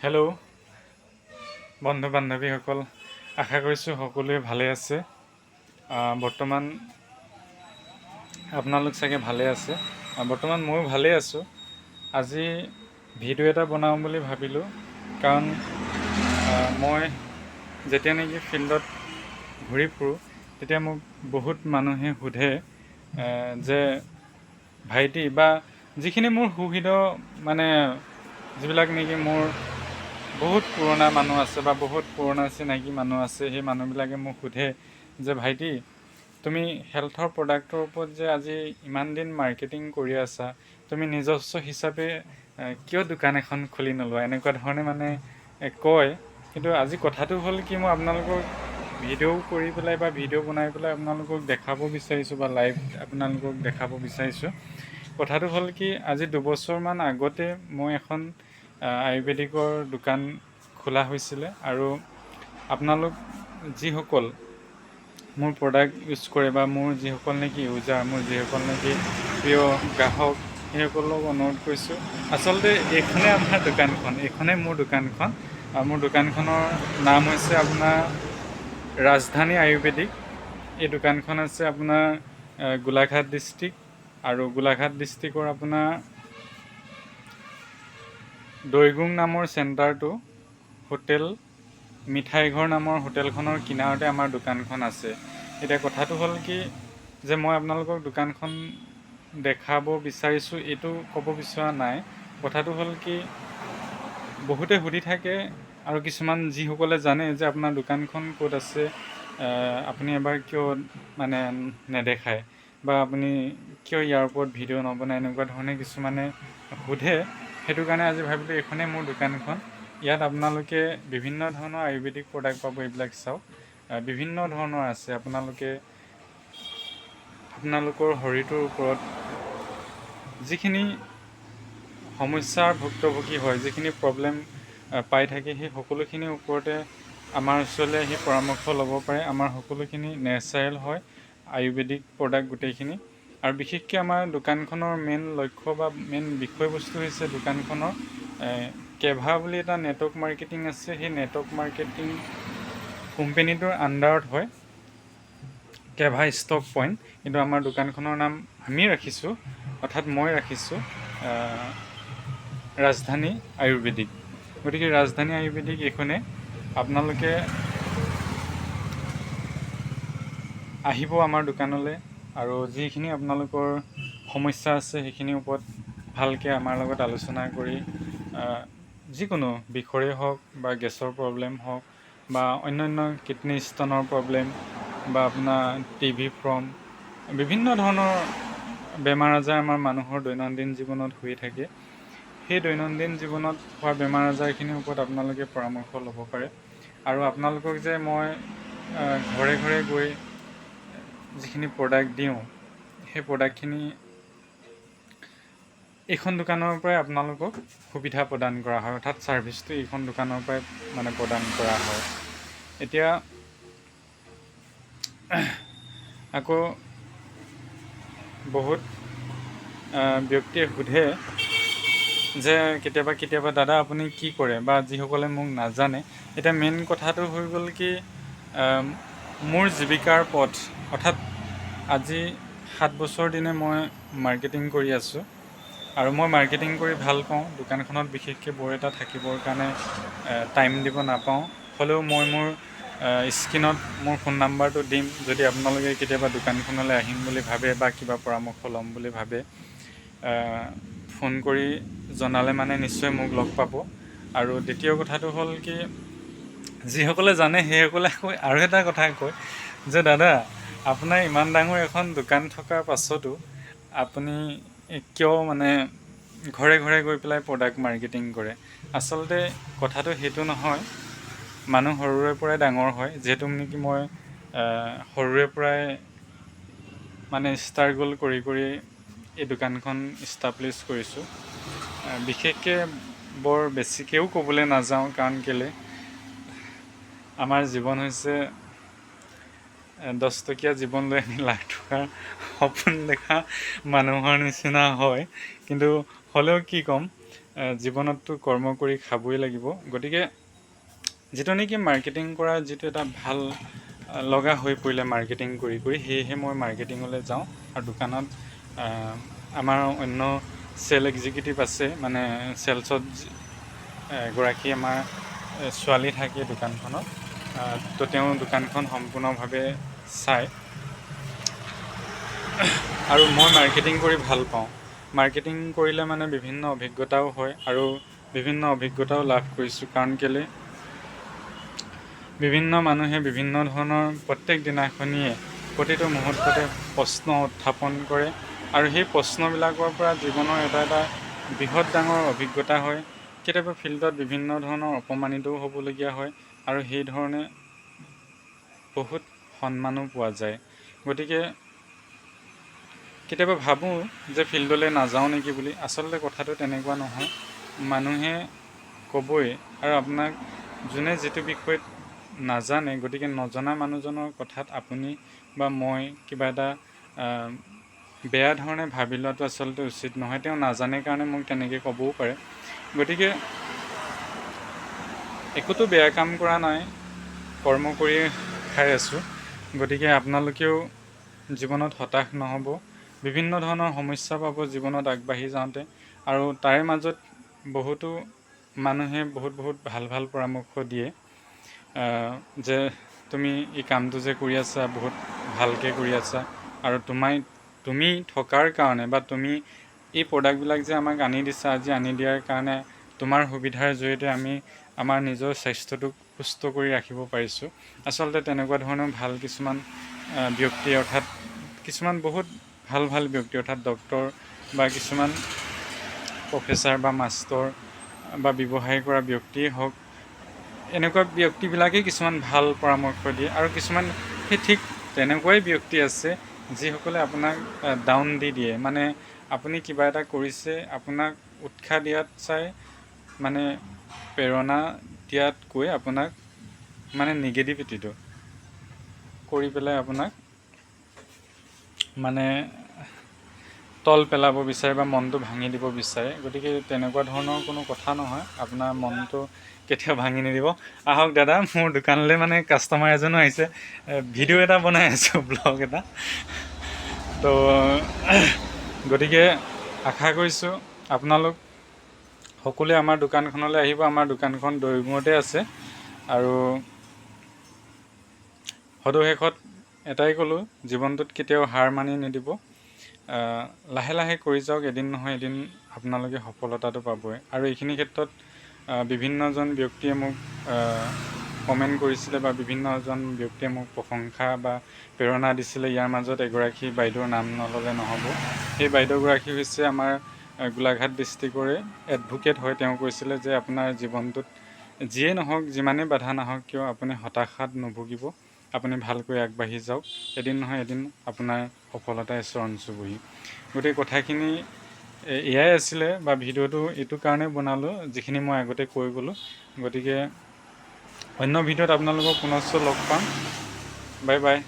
Hello' বন্ধু বান্ধৱীসকল, আশা কৰিছোঁ সকলোৱে ভালে আছে। বৰ্তমান আপোনালোক চাগে ভালে আছে। বৰ্তমান ময়ো ভালে আছোঁ। আজি ভিডিঅ' এটা বনাওঁ বুলি ভাবিলোঁ, কাৰণ মই যেতিয়া নেকি ফিল্ডত ঘূৰি ফুৰোঁ তেতিয়া মোক বহুত মানুহে সোধে যে ভাইটি বা যিখিনি মোৰ সুহৃদ, মানে যিবিলাক নেকি মোৰ বহুত পুৰণা মানুহ আছে বা বহুত পুৰণা চিনাকি মানুহ আছে, সেই মানুহবিলাকে মোক সোধে যে ভাইটি, তুমি হেল্থৰ প্ৰডাক্টৰ ওপৰত যে আজি ইমান দিন মাৰ্কেটিং কৰি আছা, তুমি নিজস্ব হিচাপে কিয় দোকান এখন খুলি নলোৱা, এনেকুৱা ধৰণে মানে কয়। কিন্তু আজি কথাটো হ'ল কি, মই আপোনালোকক ভিডিঅ' কৰি পেলাই বা ভিডিঅ' বনাই পেলাই আপোনালোকক দেখাব বিচাৰিছোঁ বা লাইভ আপোনালোকক দেখাব বিচাৰিছোঁ। কথাটো হ'ল কি, আজি 2 বছৰমান আগতে মই এখন আয়ুৰ্বেদিকৰ দোকান খোলা হৈছিলে, আৰু আপোনালোক যিসকল মোৰ প্ৰডাক্ট ইউজ কৰে বা মোৰ যিসকল নেকি ইউজাৰ, মোৰ যিসকল নেকি প্ৰিয় গ্ৰাহক, সেইসকলক অনুৰোধ কৰিছোঁ, আচলতে এইখনেই আমাৰ দোকানখন, এইখনেই মোৰ দোকানখন। মোৰ দোকানখনৰ নাম হৈছে আপোনাৰ ৰাজধানী আয়ুৰ্বেদিক। এই দোকানখন আছে আপোনাৰ গোলাঘাট ডিষ্ট্ৰিক্ট, আৰু গোলাঘাট ডিষ্ট্ৰিক্টৰ আপোনাৰ দৈগুং নামৰ চেণ্টাৰটো, হোটেল মিঠাইঘৰ নামৰ হোটেলখনৰ কিনাৰতে আমাৰ দোকানখন আছে। এতিয়া কথাটো হ'ল কি, যে মই আপোনালোকক দোকানখন দেখাব বিচাৰিছোঁ এইটো ক'ব বিচৰা নাই। কথাটো হ'ল কি, বহুতে সুধি থাকে, আৰু কিছুমান যিসকলে জানে যে আপোনাৰ দোকানখন ক'ত আছে, আপুনি এবাৰ কিয় মানে নেদেখায়, বা আপুনি কিয় ইয়াৰ ওপৰত ভিডিঅ' নবনায়, এনেকুৱা ধৰণে কিছুমানে সোধে। সেইটো কাৰণে আজি ভাবিলোঁ এইখনেই মোৰ দোকানখন। ইয়াত আপোনালোকে বিভিন্ন ধৰণৰ আয়ুৰ্বেদিক প্ৰডাক্ট পাব। এইবিলাক চাওক, বিভিন্ন ধৰণৰ আছে। আপোনালোকৰ শৰীৰটোৰ ওপৰত যিখিনি সমস্যাৰ ভুক্তভোগী হয়, যিখিনি প্ৰব্লেম পাই থাকে, সেই সকলোখিনিৰ ওপৰতে আমাৰ ওচৰলৈ আহি পৰামৰ্শ ল'ব পাৰে। আমাৰ সকলোখিনি নেচাৰেল হয়, আয়ুৰ্বেদিক প্ৰডাক্ট গোটেইখিনি। আৰু বিশেষকৈ আমাৰ দোকানখনৰ মেইন লক্ষ্য বা মেইন বিষয়বস্তু হৈছে দোকানখনৰ কেভা বুলি এটা নেটৱৰ্ক মাৰ্কেটিং আছে। সেই নেটৱৰ্ক মাৰ্কেটিং কোম্পেনীটোৰ আণ্ডাৰত হয় কেভা ষ্টক পইণ্ট, কিন্তু আমাৰ দোকানখনৰ নাম আমি ৰাখিছোঁ, অৰ্থাৎ মই ৰাখিছোঁ ৰাজধানী আয়ুৰ্বেদিক। গতিকে ৰাজধানী আয়ুৰ্বেদিক এইখনে। আপোনালোকে আহিব আমাৰ দোকানলৈ, আৰু যিখিনি আপোনালোকৰ সমস্যা আছে সেইখিনিৰ ওপৰত ভালকৈ আমাৰ লগত আলোচনা কৰি যিকোনো বিষৰে হওক, বা গেছৰ প্ৰব্লেম হওক, বা অন্যান্য কিডনী ষ্টনৰ প্ৰব্লেম, বা আপোনাৰ টিভি ফ্ৰম, বিভিন্ন ধৰণৰ বেমাৰ আজাৰ আমাৰ মানুহৰ দৈনন্দিন জীৱনত হৈ থাকে। সেই দৈনন্দিন জীৱনত হোৱা বেমাৰ আজাৰখিনিৰ ওপৰত আপোনালোকে পৰামৰ্শ ল'ব পাৰে। আৰু আপোনালোকক যে মই ঘৰে ঘৰে গৈ যিখিনি প্ৰডাক্ট দিওঁ, সেই প্ৰডাক্টখিনি এইখন দোকানৰ পৰাই আপোনালোকক সুবিধা প্ৰদান কৰা হয়, অৰ্থাৎ ছাৰ্ভিচটো এইখন দোকানৰ পৰাই মানে প্ৰদান কৰা হয়। এতিয়া আকৌ বহুত ব্যক্তিয়ে সোধে যে কেতিয়াবা দাদা আপুনি কি কৰে, বা যিসকলে মোক নাজানে। এতিয়া মেইন কথাটো হৈ গ'ল কি, মোৰ জীৱিকাৰ পথ, অৰ্থাৎ আজি 7 বছৰ দিনে মই মাৰ্কেটিং কৰি আছোঁ, আৰু মই মাৰ্কেটিং কৰি ভাল পাওঁ। দোকানখনত বিশেষকৈ বৰ এটা থাকিবৰ কাৰণে টাইম দিব নাপাওঁ। হ'লেও মই মোৰ স্ক্ৰীণত মোৰ ফোন নাম্বাৰটো দিম, যদি আপোনালোকে কেতিয়াবা দোকানখনলৈ আহিম বুলি ভাবে বা কিবা পৰামৰ্শ ল'ম বুলি ভাবে, ফোন কৰি জনালে মানে নিশ্চয় মোক লগ পাব। আৰু দ্বিতীয় কথাটো হ'ল কি, যিসকলে জানে সেইসকলে আৰু এটা কথা কয় যে দাদা, আপোনাৰ ইমান ডাঙৰ এখন দোকান থকাৰ পাছতো আপুনি কিয় মানে ঘৰে ঘৰে গৈ পেলাই প্ৰডাক্ট মাৰ্কেটিং কৰে। আচলতে কথাটো সেইটো নহয়। মানুহ সৰুৰে পৰাই ডাঙৰ হয়, যিহেতু নেকি মই সৰুৰে পৰাই মানে ষ্ট্ৰাগল কৰি কৰি এই দোকানখন ইষ্টাব্লিছ কৰিছোঁ। বিশেষকৈ বৰ বেছিকৈও ক'বলৈ নাযাওঁ, কাৰণ কেলৈ, আমাৰ জীৱন হৈছে 10 টকীয়া জীৱন লৈ আমি লাখ টকাৰ সপোন দেখা মানুহৰ নিচিনা হয়। কিন্তু হ'লেও কি ক'ম, জীৱনততো কৰ্ম কৰি খাবই লাগিব। গতিকে যিটো নেকি মাৰ্কেটিং কৰা যিটো এটা ভাল লগা হৈ পৰিলে মাৰ্কেটিং কৰি সেয়েহে মই মাৰ্কেটিঙলৈ যাওঁ। আৰু দোকানত আমাৰ অন্য চেল এক্সিকিউটিভ আছে, মানে চেলছত এগৰাকী আমাৰ ছোৱালী থাকে দোকানখনত। তো তেওঁ দোকানখন সম্পূৰ্ণভাৱে চায়। আৰু মই মাৰ্কেটিং কৰি ভাল পাওঁ। মাৰ্কেটিং কৰিলে মানে বিভিন্ন অভিজ্ঞতাও হয়, আৰু বিভিন্ন অভিজ্ঞতাও লাভ কৰিছোঁ। কাৰণ কেলে বিভিন্ন মানুহে বিভিন্ন ধৰণৰ প্ৰত্যেক দিনাখনিয়ে প্ৰতিটো মুহূৰ্ততে প্ৰশ্ন উত্থাপন কৰে, আৰু সেই প্ৰশ্নবিলাকৰ পৰা জীৱনৰ এটা বৃহৎ ডাঙৰ অভিজ্ঞতা হয়। কেতিয়াবা ফিল্ডত বিভিন্ন ধৰণৰ অপমানিতও হ'বলগীয়া হয়, আৰু সেই ধৰণে বহুত সন্মানো পোৱা যায়। গতিকে কেতিয়াবা ভাবোঁ যে ফিল্ডলৈ নাযাওঁ নেকি বুলি। আচলতে কথাটো তেনেকুৱা নহয়। মানুহে ক'বই, আৰু আপোনাক যোনে যিটো বিষয়ত নাজানে, গতিকে নজনা মানুহজনৰ কথাত আপুনি বা মই কিবা এটা বেয়া ধৰণে ভাবি লোৱাটো আচলতে উচিত নহয়। তেওঁ নাজানে কাৰণে মোক তেনেকৈ ক'বও পাৰে। গতিকে একোতো বেয়া কাম কৰা নাই, কৰ্ম কৰি খাই আছোঁ। গতিকে আপোনালোকেও জীৱনত হতাশ নহ'ব। বিভিন্ন ধৰণৰ সমস্যা পাব জীৱনত আগবাঢ়ি যাওঁতে, আৰু তাৰে মাজত বহুতো মানুহে বহুত ভাল ভাল পৰামৰ্শ দিয়ে যে তুমি এই কামটো যে কৰি আছা বহুত ভালকৈ কৰি আছা, আৰু তুমি থকাৰ কাৰণে বা তুমি এই প্ৰডাক্টবিলাক যে আমাক আনি দিছা, আজি আনি দিয়াৰ কাৰণে তোমাৰ সুবিধাৰ জৰিয়তে আমি আমাৰ নিজৰ স্বাস্থ্যটোক সুস্থ কৰি ৰাখিব পাৰিছোঁ। আচলতে তেনেকুৱা ধৰণৰ ভাল কিছুমান ব্যক্তি, অৰ্থাৎ কিছুমান বহুত ভাল ব্যক্তি, অৰ্থাৎ ডক্তৰ বা কিছুমান প্ৰফেচাৰ বা মাষ্টৰ বা ব্যৱসায় কৰা ব্যক্তিয়েই হওক, এনেকুৱা ব্যক্তিবিলাকেই কিছুমান ভাল পৰামৰ্শ দিয়ে। আৰু কিছুমান সেই ঠিক তেনেকুৱাই ব্যক্তি আছে যিসকলে আপোনাক ডাউন দি দিয়ে। মানে আপুনি কিবা এটা কৰিছে, আপোনাক উৎসাহ দিয়াত চাই, মানে প্ৰেৰণা দিয়াতকৈ আপোনাক মানে নিগেটিভিটিটো কৰি পেলাই আপোনাক মানে তল পেলাব বিচাৰে বা মনটো ভাঙি দিব বিচাৰে। গতিকে তেনেকুৱা ধৰণৰ কোনো কথা নহয়, আপোনাৰ মনটো কেতিয়াও ভাঙি নিদিব। আহক দাদা, মোৰ দোকানলৈ মানে কাষ্টমাৰ এজনো আহিছে। ভিডিঅ' এটা বনাই আছোঁ, ব্লগ এটা। তো গতিকে আশা কৰিছোঁ আপোনালোক সকলোৱে আমাৰ দোকানখনলৈ আহিব। আমাৰ দোকানখন দৈগুঙতে আছে। আৰু সদুশেষত এটাই ক'লোঁ, জীৱনটোত কেতিয়াও হাৰ মানি নিদিব। লাহে লাহে কৰি যাওক, এদিন নহয় এদিন আপোনালোকে সফলতাটো পাবই। আৰু এইখিনি ক্ষেত্ৰত বিভিন্নজন ব্যক্তিয়ে মোক কমেণ্ট কৰিছিলে, বা বিভিন্নজন ব্যক্তিয়ে মোক প্ৰশংসা বা প্ৰেৰণা দিছিলে। ইয়াৰ মাজত এগৰাকী বাইদেউৰ নাম নল'লে নহ'ব। সেই বাইদেউগৰাকী হৈছে আমাৰ গোলাঘাট ডিষ্ট্ৰিক্টৰে এডভোকেট হয়। তেওঁ কৈছিলে যে আপোনাৰ জীৱনটোত যিয়ে নহওক, যিমানেই বাধা নাহক কিয়, আপুনি হতাশাত নুভুগিব, আপুনি ভালকৈ আগবাঢ়ি যাওক, এদিন নহয় এদিন আপোনাৰ সফলতাই চৰণ চুবহি। গোটেই কথাখিনি এয়াই আছিলে, বা ভিডিঅ'টো এইটো কাৰণে বনালোঁ যিখিনি মই আগতে কৈ গ'লোঁ। গতিকে অন্য ভিডিঅ'ত আপোনালোকক পুনশ্চ লগ পাম। Bye bye.